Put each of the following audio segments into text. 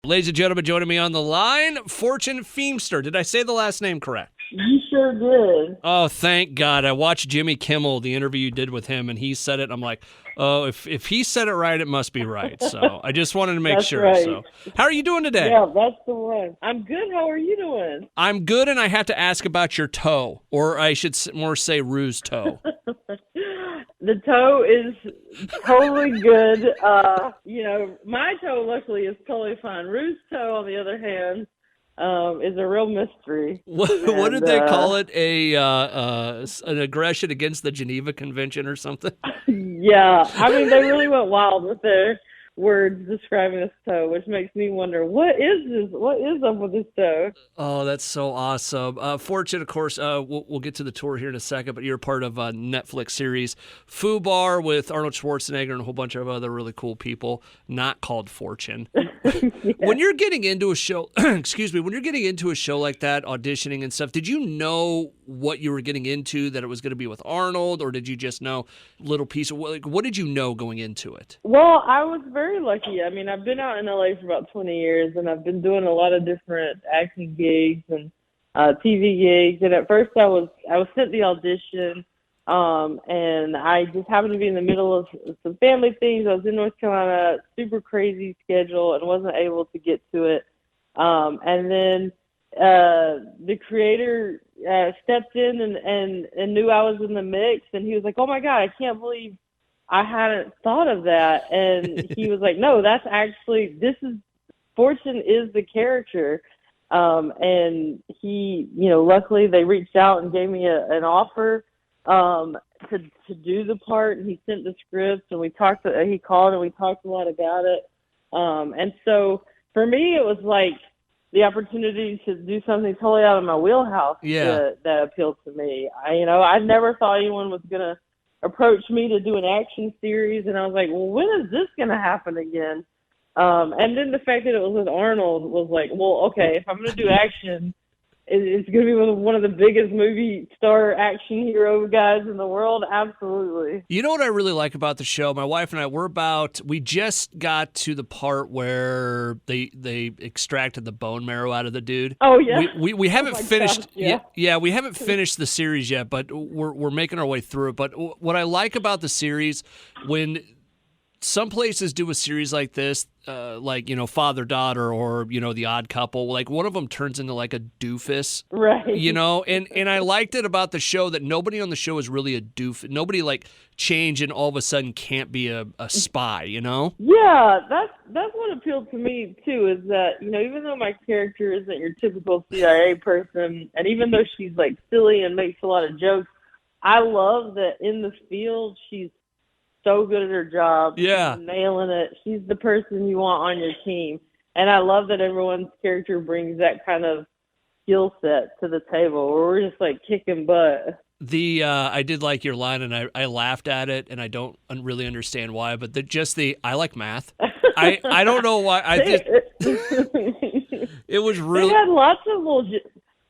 Ladies and gentlemen, joining me on the line, Fortune Feimster. Did I say the last name correct? You sure did. Oh, thank God. I watched Jimmy Kimmel, the interview you did with him, and he said it, and I'm like, oh, if he said it right, it must be right. So I just wanted to make That's sure. right. So how are you doing today? Yeah, that's the one. I'm good. How are you doing? I'm good, and I have to ask about your toe, or I should more say Rue's toe. The toe is totally good. My toe luckily is totally fine. Rue's toe, on the other hand, is a real mystery. What did they call it? An aggression against the Geneva Convention or something? Yeah, I mean, they really went wild with their words describing this toe, which makes me wonder, what is this? What is up with this toe? Oh, that's so awesome. Fortune, of course, we'll get to the tour here in a second, but you're part of a Netflix series, FUBAR, with Arnold Schwarzenegger and a whole bunch of other really cool people, not called Fortune. Yeah. When you're getting into a show, excuse me, when you're getting into a show like that, auditioning and stuff, did you know what you were getting into, that it was going to be with Arnold, or did you just know little piece of, what did you know going into it? Well, I was very lucky. I mean, I've been out in LA for about 20 years, and I've been doing a lot of different acting gigs and TV gigs. And at first, I was sent the audition, and I just happened to be in the middle of some family things. I was in North Carolina, super crazy schedule, and wasn't able to get to it. And then the creator stepped in and knew I was in the mix, and he was like, "Oh my God, I can't believe I hadn't thought of that." And he was like, "No, that's actually, Fortune is the character." And he, luckily they reached out and gave me an offer to do the part, and he sent the script, and he called and we talked a lot about it. And so for me, it was like the opportunity to do something totally out of my wheelhouse. Yeah. That appealed to me. I never thought anyone was going to approach me to do an action series, and I was like, well, when is this going to happen again? And then the fact that it was with Arnold was like, well, okay, if I'm going to do action, it's going to be with one of the biggest movie star action hero guys in the world. Absolutely. You know what I really like about the show? My wife and I, we just got to the part where they extracted the bone marrow out of the dude. Oh, yeah. We haven't finished. Gosh, yeah. We haven't finished the series yet, but we're making our way through it. But what I like about the series, when some places do a series like this, father-daughter, or, The Odd Couple, like one of them turns into like a doofus. Right. And I liked it about the show that nobody on the show is really a doofus. Nobody change and all of a sudden can't be a spy, Yeah, that's what appealed to me too, is that, even though my character isn't your typical CIA person, and even though she's silly and makes a lot of jokes, I love that in the field she's so good at her job. Yeah. She's nailing it. She's the person you want on your team. And I love that everyone's character brings that kind of skill set to the table, where we're just kicking butt. I did like your line, and I laughed at it, and I don't really understand why, but I like math. I don't know why. It was really. They had lots of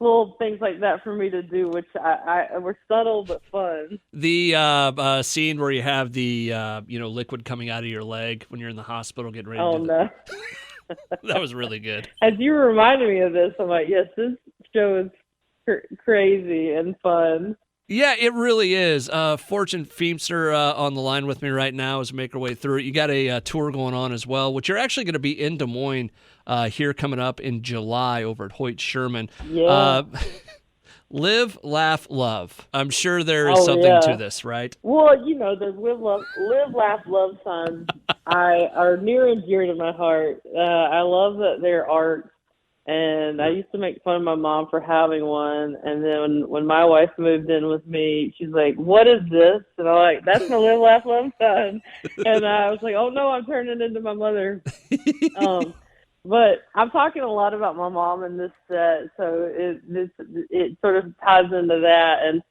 little things like that for me to do, which I were subtle but fun. The scene where you have the liquid coming out of your leg when you're in the hospital getting ready. Oh, to do no. That was really good. As you reminded me of this, I'm like, yes, this show is crazy and fun. Yeah, it really is. Fortune Feimster on the line with me right now as we make our way through it. You got a tour going on as well, which you're actually going to be in Des Moines here coming up in July over at Hoyt Sherman. Yeah. Live, laugh, love. I'm sure there is something to this, right? Well, the live, laugh, love signs are near and dear to my heart. I love that they're art. And I used to make fun of my mom for having one. And then when my wife moved in with me, she's like, "What is this?" And I'm like, "That's my live, laugh, love sign." And I was like, "Oh no, I'm turning into my mother." But I'm talking a lot about my mom in this set, so it sort of ties into that. And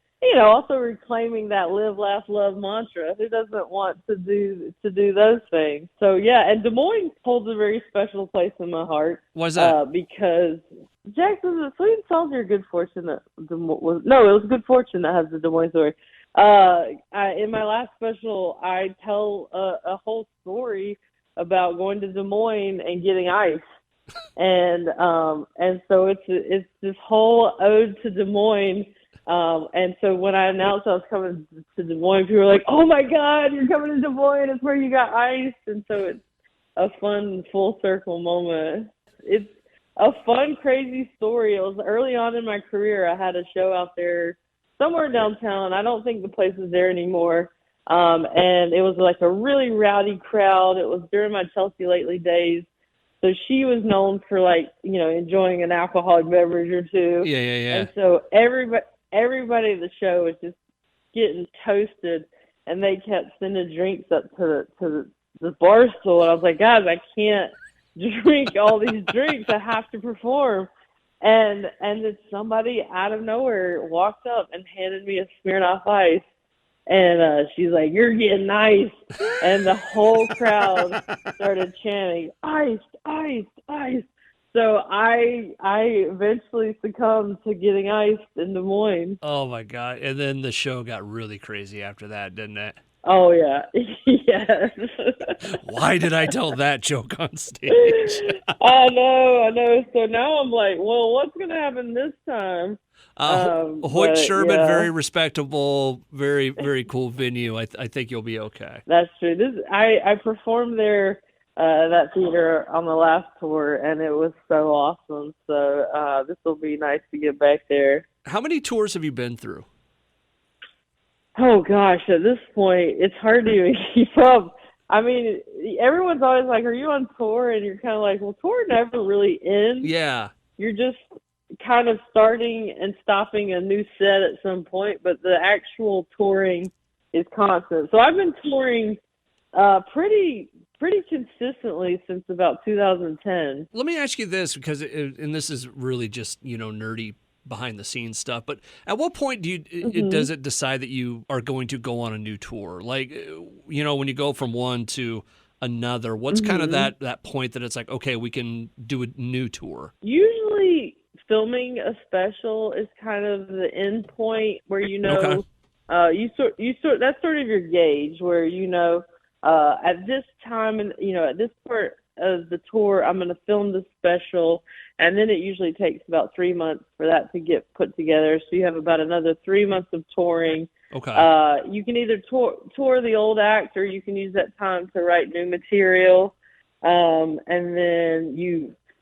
also reclaiming that live, laugh, love mantra. Who doesn't want to do those things? So yeah, and Des Moines holds a very special place in my heart. Why's that? Because Jackson, the Sweet and Salty are Good Fortune. It was Good Fortune that has the Des Moines story. In my last special, I tell a whole story about going to Des Moines and getting ice. And so it's this whole ode to Des Moines. And so when I announced I was coming to Des Moines, people were like, "Oh my God, you're coming to Des Moines! It's where you got iced." And so it's a fun full circle moment. It's a fun, crazy story. It was early on in my career. I had a show out there somewhere downtown. I don't think the place is there anymore. And it was like a really rowdy crowd. It was during my Chelsea Lately days. So she was known for enjoying an alcoholic beverage or two. Yeah, yeah, yeah. And so everybody at the show was just getting toasted, and they kept sending drinks up to the bar stool. And I was like, guys, I can't drink all these drinks. I have to perform. And then somebody out of nowhere walked up and handed me a Smirnoff Ice. And she's like, "You're getting iced." And the whole crowd started chanting, "Iced, iced, iced." So I eventually succumbed to getting iced in Des Moines. Oh my God. And then the show got really crazy after that, didn't it? Oh, yeah. Yes. Why did I tell that joke on stage? I know. So now I'm like, well, what's going to happen this time? Hoyt Sherman, yeah. very respectable, very, very cool venue. I think you'll be okay. That's true. I performed there, that theater on the last tour, and it was so awesome. So this will be nice to get back there. How many tours have you been through? Oh gosh, at this point, it's hard to even keep up. I mean, everyone's always like, "Are you on tour?" And you're kind of like, "Well, tour never really ends. Yeah. You're just kind of starting and stopping a new set at some point, but the actual touring is constant." So I've been touring pretty consistently since about 2010. Let me ask you this, because and this is really just nerdy behind the scenes stuff, but at what point does it decide that you are going to go on a new tour? Like, when you go from one to another, what's kind of that point that it's like, okay, we can do a new tour? Usually filming a special is kind of the end point where Okay. That's sort of your gauge where at this time and at this part of the tour I'm going to film the special, and then it usually takes about 3 months for that to get put together. So you have about another 3 months of touring. Okay. You can either tour the old act, or you can use that time to write new material. And then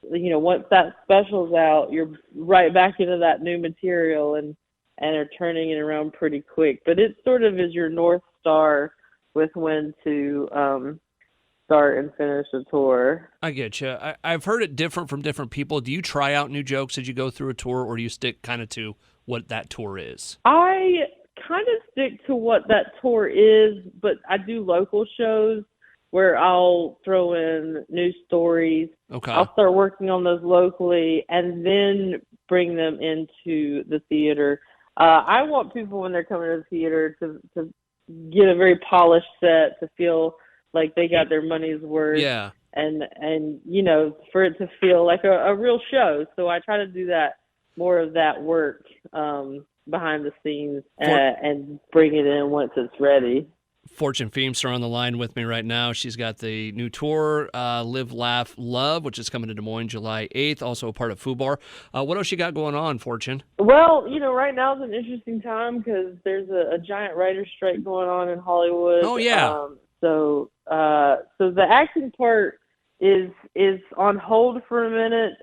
once that special's out, you're right back into that new material and are turning it around pretty quick. But it sort of is your North Star with when to start and finish a tour. I get you. I've heard it different from different people. Do you try out new jokes as you go through a tour, or do you stick kind of to what that tour is? I kind of stick to what that tour is, but I do local shows where I'll throw in new stories. Okay. I'll start working on those locally and then bring them into the theater. I want people when they're coming to the theater to get a very polished set, to feel like they got their money's worth. Yeah. And for it to feel like a real show. So I try to do that, more of that work behind the scenes and bring it in once it's ready. Fortune Feimster on the line with me right now. She's got the new tour, Live, Laugh, Love, which is coming to Des Moines July 8th, also a part of FUBAR. What else you got going on, Fortune? Well, right now is an interesting time because there's a giant writer's strike going on in Hollywood. Oh, yeah. So the acting part is on hold for a minute.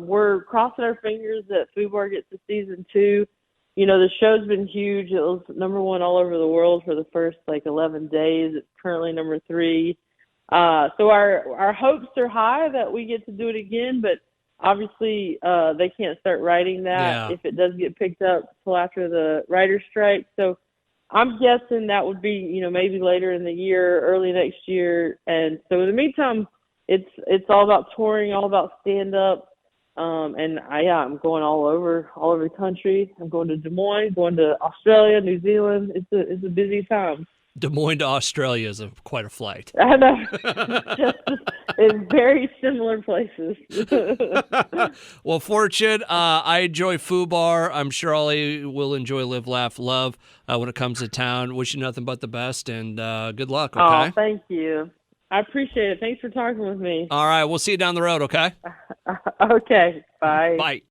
We're crossing our fingers that FUBAR gets to season 2. The show's been huge. It was number 1 all over the world for the first 11 days. It's currently number 3. So our hopes are high that we get to do it again, but obviously they can't start writing that if it does get picked up till after the writer's strike. So I'm guessing that would be, maybe later in the year, early next year. And so in the meantime, it's all about touring, all about stand-up. And I'm going all over the country. I'm going to Des Moines, going to Australia, New Zealand. It's a busy time. Des Moines to Australia is quite a flight. I know. It's very similar places. Well, Fortune, I enjoy FUBAR. I'm sure Ollie will enjoy Live, Laugh, Love when it comes to town. Wish you nothing but the best, and good luck, okay? Oh, thank you. I appreciate it. Thanks for talking with me. All right, we'll see you down the road, okay? Okay, bye. Bye.